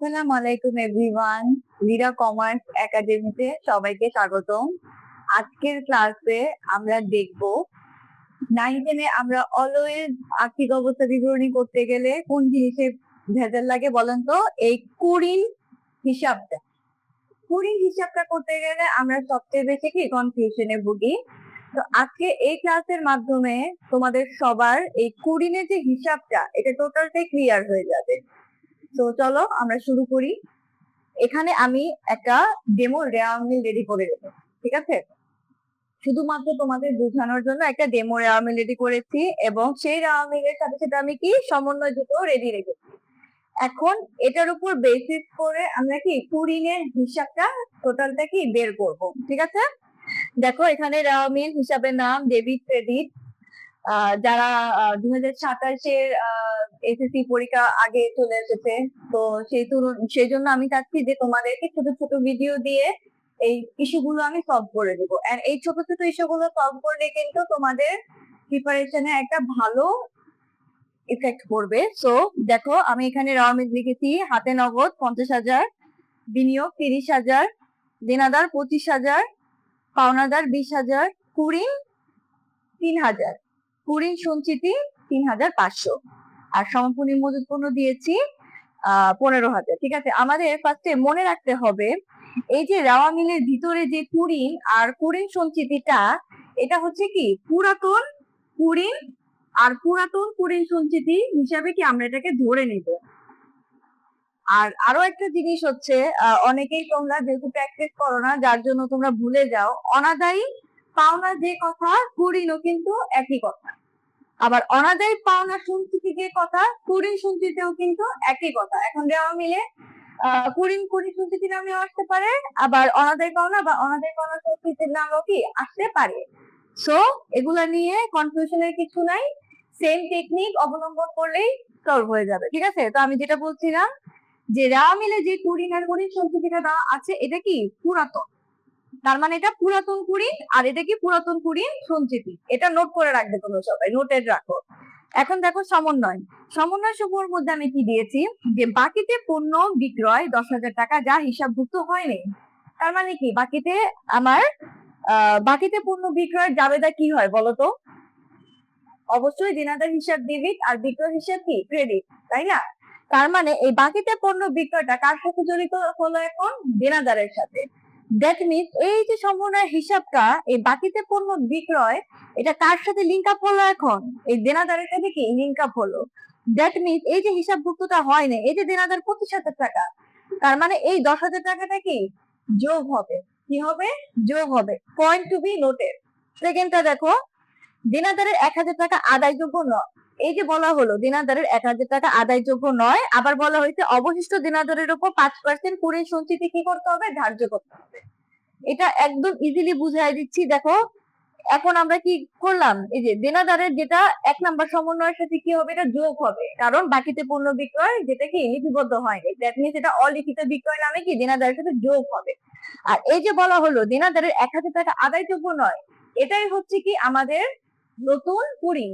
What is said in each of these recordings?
আসসালামু আলাইকুম everyone. Lira commerce একাডেমিতে সবাইকে স্বাগতম। আজকের ক্লাসে আমরা দেখব 9-10 আমরা অলওয়েজ আর্থিক অবস্থা বিবরণী করতে গেলে কোন জিনিসের ভেজাল লাগে বলেন তো? এই কুড়ির হিসাবটা। কুড়ির হিসাবটা করতে গেলে আমরা সবচেয়ে বেশি কি কনফিউশনে ভুগি। তো আজকে এই ক্লাসের মাধ্যমে তোমাদের সবার এই কুড়িনের যে হিসাবটা এটা টোটালটাই ক্লিয়ার হয়ে যাবে। তো চলো আমরা শুরু করি। এখানে আমি একটা ডেমো রেওয়ার মিল রেডি করে রেখেছি, ঠিক আছে? শুধুমাত্র তোমাদের বোঝানোর জন্য একটা ডেমো রেওয়ার মিল রেডি করেছি এবং সেই রেওয়ার মিলের সাথে সাথে আমি কি সমন্বয় দুটো রেডি রেখেছি। এখন এটার উপর বেসিস করে আমরা কি কুড়িনের হিসাবটা টোটালটা কি বের করব, ঠিক আছে? দেখো এখানে রেওয়ার মিল হিসাবের নাম ডেবিট ক্রেডিট। যারা 2027-এর এসএসসি পরীক্ষা আগে চলে এসেছে, তো সেই জন্য আমি চাচ্ছি যে তোমাদেরকে ছোট ছোট ভিডিও দিয়ে এই ইস্যুগুলো আমি সলভ করে দেবো। এন্ড এই ছোট ছোট ইস্যুগুলো সলভ করলে কিন্তু তোমাদের প্রিপারেশনে একটা ভালো ইফেক্ট পড়বে। সো দেখো আমি এখানে রাওমিজ লিখেছি হাতে নগদ 50,000, বিনিয়োগ 30,000, দেনাদার 25,000, পাওনাদার 20,000, কুড়িন 3,000, কুড়িন সঞ্চিতি 3,500 আর সমাপনী মজুত পণ্য দিয়েছি 15,000। ঠিক আছে, আমাদের ফার্স্টে মনে রাখতে হবে এই যে রাওয়া মিলের ভিতরে যে কুড়িন আর কুড়িন সঞ্চিতিটা এটা হচ্ছে কি পুরাতন কুড়িন আর পুরাতন কুড়িন সঞ্চিতি হিসাবে কি আমরা এটাকে ধরে নিব। আর আরো একটা জিনিস হচ্ছে অনেকেই তোমরা যেহেতু প্র্যাকটিস করো না যার জন্য তোমরা ভুলে যাও, অনাদায়ী পাওনা যে কথা কুড়িনও কিন্তু একই কথা, আবার অনাদায়ী পাওনা সঞ্চিতি যে কথা কুড়িন সঞ্চিতিও কিন্তু একই কথা। এখন দেওয়া মিলে কুড়িন কুড়ি সঞ্চিতি নামেও আসতে পারে, আবার অনাদায়ী পাওনা বা অনাদায়ী পাওনা সঞ্চিতির নামও কি আসতে পারে। সো এগুলা নিয়ে কনফিউশনের কিছু নাই, সেম টেকনিক অবলম্বন করলেই সলভ হয়ে যাবে। ঠিক আছে, তো আমি যেটা বলছিলাম যে রাওয়া মিলে যে কুড়িন আর কুড়িন সঞ্চিতিটা দেওয়া আছে এটা কি পুরাতন, তার মানে এটা পুরাতন কুড়িন আর এটা কি পুরাতন কুড়িন সঞ্চিতি। এটা নোট করে রাখবে তোমরা সবাই, নোটেড রাখো। এখন দেখো সমন্বয় সমূহের মধ্যে আমি কি দিয়েছি যে বাকিতে পণ্য বিক্রয় 10,000 টাকা যা হিসাবভুক্ত হয়নি। তার মানে কি বাকিতে আমার বাকিতে পণ্য বিক্রয়ের জাবেদা কি হয় বলতো? অবশ্যই দেনাদার হিসাব ডেবিট আর বিক্রয় হিসাব কি ক্রেডিট, তাই না? তার মানে এই বাকিতে পণ্য বিক্রয়টা কার সাথে জড়িত হলো? এখন দেনাদারের সাথে। দ্যাট মিনস এই যে সমন্বয়ের হিসাবটা এই বাকিতে পণ্য বিক্রয় এটা কার সাথে লিঙ্ক আপ হলো? এখন এই দেনাদারের সাথে কি লিঙ্ক আপ হলো। দ্যাট মিনস এই যে হিসাবভুক্তটা হয় না, এই যে দেনাদার 25,000 টাকা, তার মানে এই 10,000 টাকাটা কি যোগ হবে। কি হবে? যোগ হবে। Point to be noted. সেকেন্ডটা দেখো, দেনাদারের 1,000 টাকা আদায়যোগ্য নয়। এই যে বলা হলো দেনাদারের 1,000 টাকা আদায়যোগ্য নয়, আবার বলা হয়েছে অবশিষ্ট দেনাদারের উপর 5% কুড়ির সঞ্চিতি কি করতে হবে? ধার্য করতে হবে। এটা একদম ইজিলি বুঝাই দিচ্ছি। দেখো এখন আমরা কি করলাম, এই যে দেনাদারের যেটা 1 নাম্বার সমন্বয়ের সাথে কি হবে? এটা যোগ হবে, কারণ বাকিতে পণ্য বিক্রয় যেটা কি লিপিবদ্ধ হয়নি, দ্যাট মিনস এটা অলিখিত বিক্রয় নামে কি দেনাদারের সাথে যোগ হবে। আর এই যে বলা হলো দেনাদারের 1,000 টাকা আদায়যোগ্য নয়, এটাই হচ্ছে কি আমাদের নতুন কুড়িন,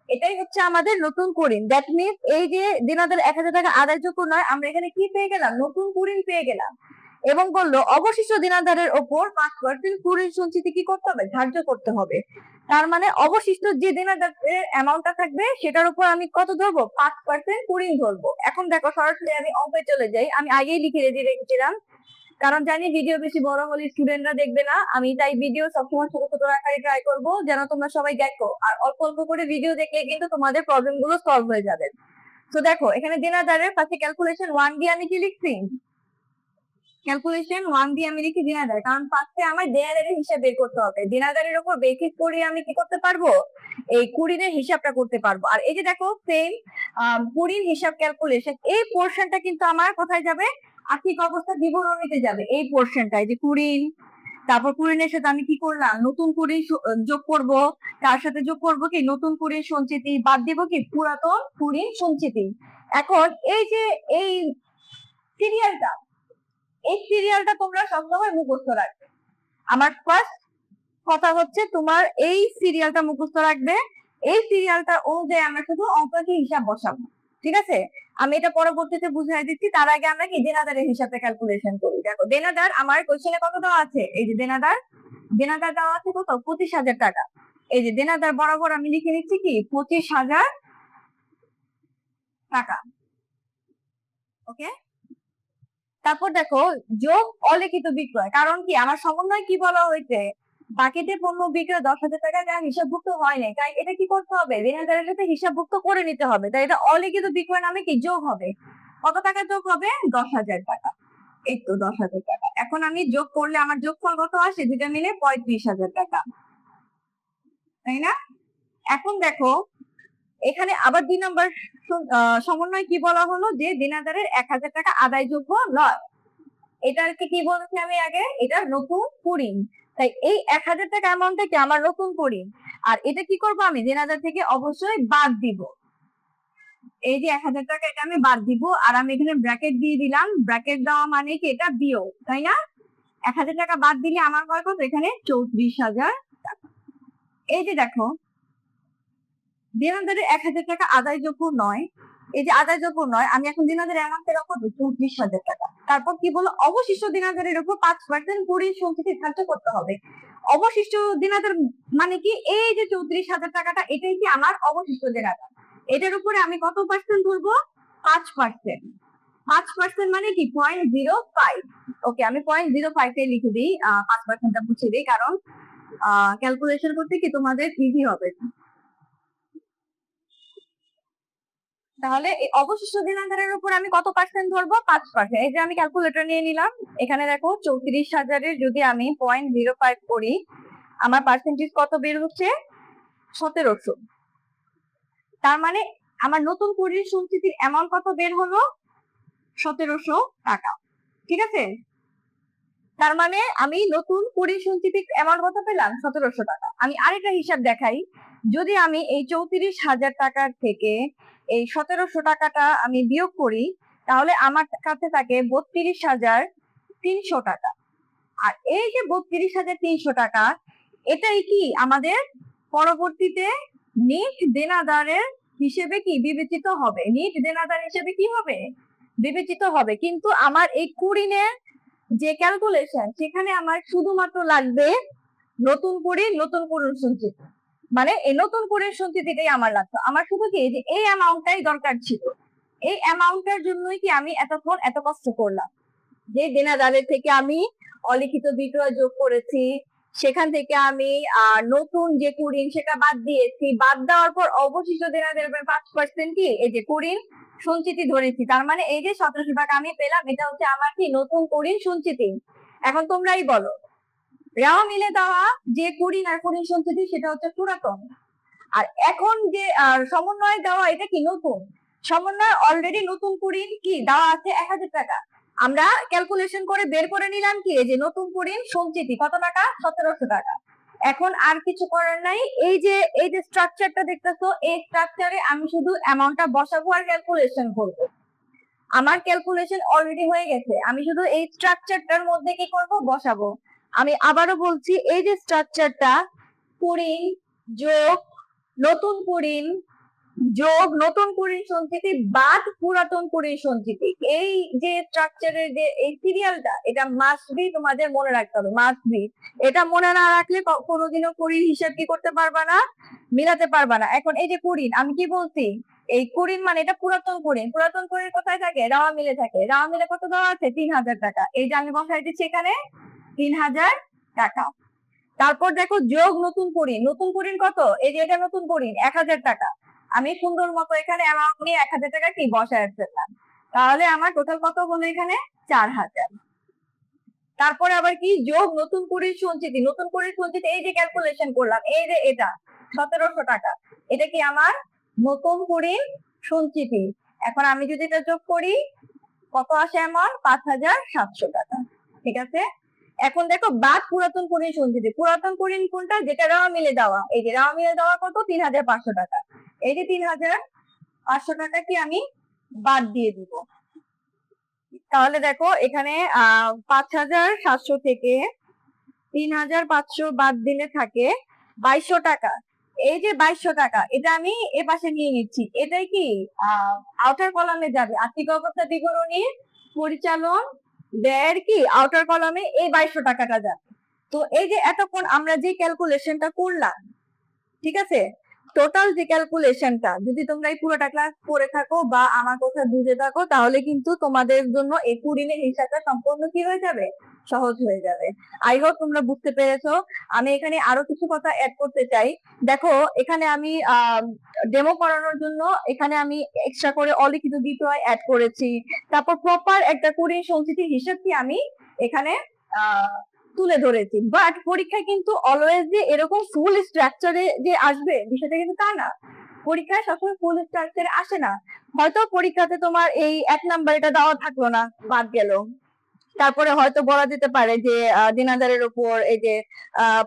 এটাই হচ্ছে আমাদের নতুন কুড়িন। দ্যাট মিনস এই যে দেনাদার 1,000 টাকা আদায়যোগ্য নয়, আমরা এখানে কি পেয়ে গেলাম? নতুন কুড়িন পেয়ে গেলাম। এবং বললো অবশিষ্ট দেনাদারের ওপর 5% কুড়ির সঞ্চিতি কি করতে হবে? ধার্য করতে হবে। তার মানে অবশিষ্ট যে দেনাদারের অ্যামাউন্টটা থাকবে সেটার উপর আমি কত ধরবো? 5% কুড়িন ধরবো। এখন দেখো সরাসরি আমি অঙ্কে চলে যাই, আমি আগেই লিখে রেডি রেখেছিলাম কারণ জানি ভিডিও বেশি বড় হলে স্টুডেন্টরা দেখবে না, আমি তাই ভিডিও সবসময় ছোট ছোট আকারে ট্রাই করবো যেন তোমরা সবাই দেখো, আর অল্প অল্প করে ভিডিও দেখলে কিন্তু তোমাদের প্রবলেম গুলো সলভ হয়ে যাবে। তো দেখো এখানে দেনাদারের পাশে ক্যালকুলেশন 1 দিয়ে আমি কি লিখছি? ক্যালকুলেশন 1 দিয়ে আমি লিখি দেনাদার, কারণ পাশে আমার দেনাদারের হিসাব বের করতে হবে। দেনাদারের উপর বেসিস করে আমি কি করতে পারবো? এই কুড়িনের হিসাবটা করতে পারবো। আর এই যে দেখো সেম কুড়ির হিসাব ক্যালকুলেশন, এই পোর্শনটা কিন্তু আমার কোথায় যাবে? আর্থিক অবস্থা বিবরণীতে যাবে। এই পোর্শনটা এই যে কুড়িন, তারপর কুড়িনের সাথে আমি কি করলাম? নতুন কুড়িন যোগ করব, তার সাথে যোগ করব কি নতুন কুড়িন সঞ্চিতি, বাদ দিব কি পুরাতন কুড়িন সঞ্চিতি। এখন এই যে এই সিরিয়ালটা, এই সিরিয়ালটা তোমরা সবসময় মুখস্থ রাখবে। আমার ফার্স্ট কথা হচ্ছে তোমার এই সিরিয়ালটা মুখস্থ রাখবে। এই সিরিয়ালটা অনুযায়ী আমরা শুধু অঙ্ককে হিসাব বসাবো, ঠিক আছে? আমি এটা পরবর্তীতে বুঝাই দিচ্ছি, তার আগে আমরা কি দেনাদারের হিসাবে ক্যালকুলেশন করি। দেখো দেনাদার আমার কোশ্চেনে কত দেওয়া আছে, এই যে দেনাদার দেওয়া আছে কত, 25,000 টাকা। এই যে দেনাদার বরাবর আমি লিখে নিচ্ছি কি 25,000 টাকা। ওকে, তারপর দেখো যোগ অলিখিত বিক্রয়, কারণ কি আমার সমন্বয় কি বলা হয়েছে, বাকিতে পণ্য বিক্রয় 10,000 টাকা যা হিসাবভুক্ত হয় নাই, তাই এটা কি করতে হবে, দেনাদারের সাথে হিসাবভুক্ত করে নিতে হবে, তাই এটা অলিখিত বিক্রয় নামে কি যোগ হবে। কত টাকা যোগ হবে, 10,000 টাকা। এই তো 10,000 টাকা। এখন আমি যোগ করলে আমার যোগফল কত আসে, দুটা মিলে 35,000 টাকা, তাই না। এখন দেখো এখানে আবার 2 নম্বর সমন্বয় কি বলা হলো, যে দেনাদারের 1,000 টাকা আদায়যোগ্য নয়। এটাকে কি বলছি আমি আগে, এটা নতুন কুড়ি, তাই এই 1,000 টাকা অ্যামাউন্টটা কি আমার নতুন কুড়ি, আর এটা কি করব আমি দেনাদার থেকে অবশ্যই বাদ দিব। এই যে 1,000 টাকা এটা আমি বাদ দিব, আর আমি এখানে ব্র্যাকেট দিয়ে দিলাম, ব্র্যাকেট দেওয়া মানে কি এটা বিয়োগ, তাই না। 1,000 টাকা বাদ দিলে আমার হয় কত, এখানে 34,000 টাকা। এই যে দেখো দেনাদারের 1,000 টাকা আদায়যোগ্য নয়, এই যে আদায়যোগ্য নয়, আমি এখন দেনাদারের অ্যামাউন্টে রাখবো 34,000 টাকা। তারপর কি বলো, অবশিষ্ট দেনাদারের উপর 5% কুড়ির সঞ্চিতি ধার্য করতে হবে। অবশিষ্ট দেনাদার মানে কি, এই যে 34,000 টাকাটা এটাই কি আমার অবশিষ্ট দেনাদার, এটার উপরে আমি কত পার্সেন্ট ধরবো, 5%। 5% মানে কি 0.05। ওকে, আমি 0.05 এ লিখে দিই, 5%টা বুঝিয়ে দিই, কারণ ক্যালকুলেশন করতে কি তোমাদের ইজি হবে। তাহলে এই অবশিষ্ট দেনাদারের উপর আমি কত পার্সেন্ট ধরবো, 5%। এই যে আমি ক্যালকুলেটর নিয়ে নিলাম, এখানে দেখো 34,000-এর যদি আমি 0.05 করি, আমার পার্সেন্টেজ কত বের হচ্ছে, 1700। তার মানে আমার নতুন কুড়ির সঞ্চিতির অ্যামাউন্ট কত বের হলো, 1700 টাকা। ঠিক আছে, তার মানে আমি নতুন কুড়ির সঞ্চিতির অ্যামাউন্ট কত পেলাম, 1700 টাকা। আমি আরেকটা হিসাব দেখাই, যদি আমি এই 34,000 টাকার থেকে এই 1700 টাকাটা আমি বিয়োগ করি, তাহলে আমার কাছে থাকে 32,300 টাকা। আর এই যে 32,300 টাকা, এটাই কি আমাদের পরবর্তীতে নিট দেনাদারের হিসেবে কি বিবেচিত হবে, নিট দেনাদার হিসেবে কি হবে, বিবেচিত হবে। কিন্তু আমার এই কুড়িনের যে ক্যালকুলেশন, সেখানে আমার শুধুমাত্র লাগবে নতুন কুড়ির সঞ্চিতি, মানে এই নতুন কুড়ির সঞ্চিতিটাই আমার লাগতো। আমার শুধু কি যে এই অ্যামাউন্টটাই দরকার ছিল, এই অ্যামাউন্টটার জন্যই কি আমি এতক্ষণ এত কষ্ট করলাম, যে দেনাদারের থেকে আমি অলিখিত বিক্রয় যোগ করেছি, সেখান থেকে আমি নতুন যে কুড়িন সেটা বাদ দিয়েছি, বাদ দেওয়ার পর অবশিষ্ট দেনাদারের 5% কি এই যে কুড়িন সঞ্চিতি ধরেছি। তার মানে এই যে 1700 টাকা আমি পেলাম, এটা হচ্ছে আমার কি নতুন কুড়িন সঞ্চিতি। এখন তোমরাই বলো, রাও মিলে দেওয়া যে কুড়িন আর কুড়িন সঞ্চিতি সেটা হচ্ছে পুরাতন, আর এখন যে সমন্বয় দেওয়া এটা কি নতুন। সমন্বয় অলরেডি নতুন কুড়িন কি দেওয়া আছে 1,000 টাকা, আমরা ক্যালকুলেশন করে বের করে নিলাম কি যে নতুন কুড়িন সঞ্চিতি কত টাকা, 1700 টাকা। এখন আর কিছু করার নাই, এই যে স্ট্রাকচারটা দেখতেছো, এই স্ট্রাকচারে আমি শুধু অ্যামাউন্টটা বসাবো আর ক্যালকুলেশন করবো। আমার ক্যালকুলেশন অলরেডি হয়ে গেছে, আমি শুধু এই স্ট্রাকচারটার মধ্যে কি করব, বসাবো। আমি আবারও বলছি, এই যে স্ট্রাকচারটা, কুড়িন যোগ নতুন কুড়িন যোগ নতুন কুড়ির সঞ্চিতি বাদ পুরাতন কুড়ির সঞ্চিতি, এই যে স্ট্রাকচারের যে এই সিরিয়ালটা, এটা মাস্ট বি তোমাদের মনে রাখতে হবে, মাস্ট বি। এটা মনে না রাখলে কোনোদিনও কুড়ির হিসাব কি করতে পারবা না, মিলাতে পারবা না। এখন এই যে কুড়িন, আমি কি বলছি, এই কুড়িন মানে এটা পুরাতন কুড়িন, পুরাতন কুড়িন কোথায় থাকে, রাওয়া মিলে থাকে। রাওয়া মিলে কত দেওয়া আছে, 3,000 টাকা। এই যে আমি বসাই দিচ্ছি এখানে 3,000 টাকা। তারপর দেখো যোগ নতুন কুড়িন, নতুন কুড়িন কত, এই যে এটা নতুন কুড়িন 1,000 টাকা। আমি সুন্দর মতো এখানে অ্যামাউন্ট নিয়ে 1,000 টাকা কি বসায় ফেললাম, তাহলে আমার টোটাল কত হলো এখানে 4,000। তারপরে আবার কি যোগ নতুন কুড়ির সঞ্চিতি, নতুন কুড়ির সঞ্চিতি এই যে ক্যালকুলেশন করলাম, এই যে এটা 1700 টাকা, এটা কি আমার নতুন কুড়ির সঞ্চিতি। এখন আমি যদি এটা যোগ করি কত আসে, আমার 5,700 টাকা। ঠিক আছে, এখন দেখো বাদ পুরাতন কুড়ির সঞ্চিতি, পুরাতন কুড়ির কোনটা, যেটা রাওয়া মিলে দেওয়া, এই যে রাওয়া মিলে দেওয়া কত, 3,500 টাকা। এই যে 3,500 টাকা কি আমি বাদ দিয়ে দিব। তাহলে দেখো এখানে 5,700 থেকে 3,500 বাদ দিলে থাকে 2,200 টাকা। এই যে 2200 টাকা, এটা আমি এ পাশে নিয়ে নিচ্ছি। এটাই কি আউটার কলামে যাবে, আর্থিক অবস্থা বিবরণী পরিচালন ব্যয়ের কি আউটার কলামে এই 2200 টাকাটা যাবে। তো এই যে এতক্ষণ আমরা যে ক্যালকুলেশনটা করলাম, ঠিক আছে, টোটাল যে ক্যালকুলেশনটা যদি তোমরা এই পুরোটা ক্লাস করে থাকো বা আমার কথা বুঝে থাকো, তাহলে কিন্তু তোমাদের জন্য এই কুড়িনের হিসাবটা সম্পূর্ণ কি হয়ে যাবে, সহজ হয়ে যাবে। আই হোপ তোমরা বুঝতে পেরেছো। আমি এখানে আরো কিছু কথা অ্যাড করতে চাই। দেখো এখানে আমি ডেমো করানোর জন্য এখানে আমি এক্সট্রা করে অলিখিত বিষয় অ্যাড করেছি। তারপর প্রপার একটা কুড়ির সঞ্চিতির হিসাব কি আমি এখানে তুলে ধরেছি। বাট পরীক্ষায় কিন্তু অলওয়েজ যে এরকম ফুল স্ট্রাকচারে যে আসবে বিষয়টা কিন্তু তা না। পরীক্ষায় সবসময় ফুল স্ট্রাকচারে আসে না। হয়তো পরীক্ষাতে তোমার এই 1 নাম্বার এটা দেওয়া থাকলো না, বাদ গেল। তারপরে হয়তো বলা যেতে পারে যে দিনাদারের উপর এই যে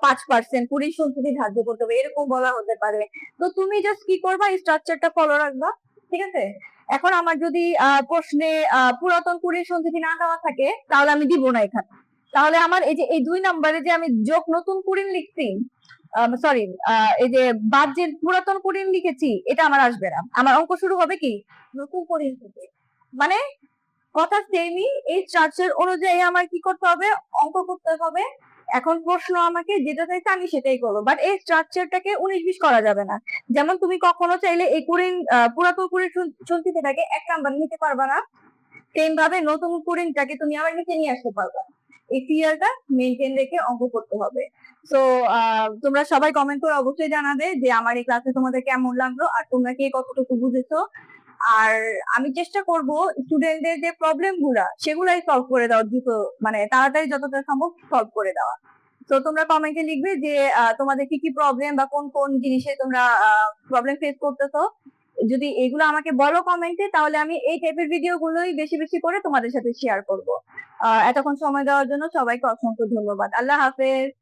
5% কুড়ির সঞ্চিতি ধার্য করতে হবে, এরকম বলা হতে পারে। তো তুমি জাস্ট কি করবা, এই স্ট্রাকচারটা ফলো রাখবা, ঠিক আছে। এখন আমার যদি প্রশ্নে পুরাতন কুড়ির সঞ্চিতি না দেওয়া থাকে, তাহলে আমি দিব না এখানে। তাহলে আমার এই যে এই 2 নম্বরে যে আমি যোগ নতুন কুড়িন লিখছি, সরি, এই যে বাদ যে পুরাতন কুড়িন লিখেছি, এটা আমার আসবে না। আমার অঙ্ক শুরু হবে কি নতুন কুড়িন থেকে। মানে কথা সেমই, এই স্ট্রাকচার অনুযায়ী আমার কি করতে হবে, অঙ্ক করতে হবে। এখন প্রশ্ন আমাকে যেটা চাইছে আমি সেটাই করবো, বাট এই স্ট্রাকচারটাকে 19-20 করা যাবে না। যেমন তুমি কখনো চাইলে এই কুড়িন পুরাতন কুড়িন সঞ্চিতিটাকে 1 নাম্বার নিতে পারবা না, সেম ভাবে নতুন কুড়িনটাকে তুমি আবার নিচে নিয়ে আসতে পারবা। এই সিরিয়ালটা মেনটেন রেখে অঙ্ক করতে হবে। তো তোমরা সবাই কমেন্ট করে অবশ্যই জানাবে যে আমার এই ক্লাসে তোমাদের কেমন লাগলো আর তোমরা কে কতটুকু বুঝেছো। আর আমি চেষ্টা করব স্টুডেন্টদের যে প্রবলেম গুলা সেগুলাই সলভ করে দেওয়া, দ্রুত মানে তাড়াতাড়ি যতটা সম্ভব সলভ করে দেওয়া। তো তোমরা কমেন্টে লিখবে যে তোমাদের কি কি প্রবলেম বা কোন কোন জিনিসে তোমরা প্রবলেম ফেস করতেছো। যদি এগুলো আমাকে বলো কমেন্টে, তাহলে আমি এই টাইপের ভিডিও গুলোই বেশি বেশি করে তোমাদের সাথে শেয়ার করব। এতক্ষণ সময় দেওয়ার জন্য সবাইকে অসংখ্য ধন্যবাদ। আল্লাহ হাফেজ।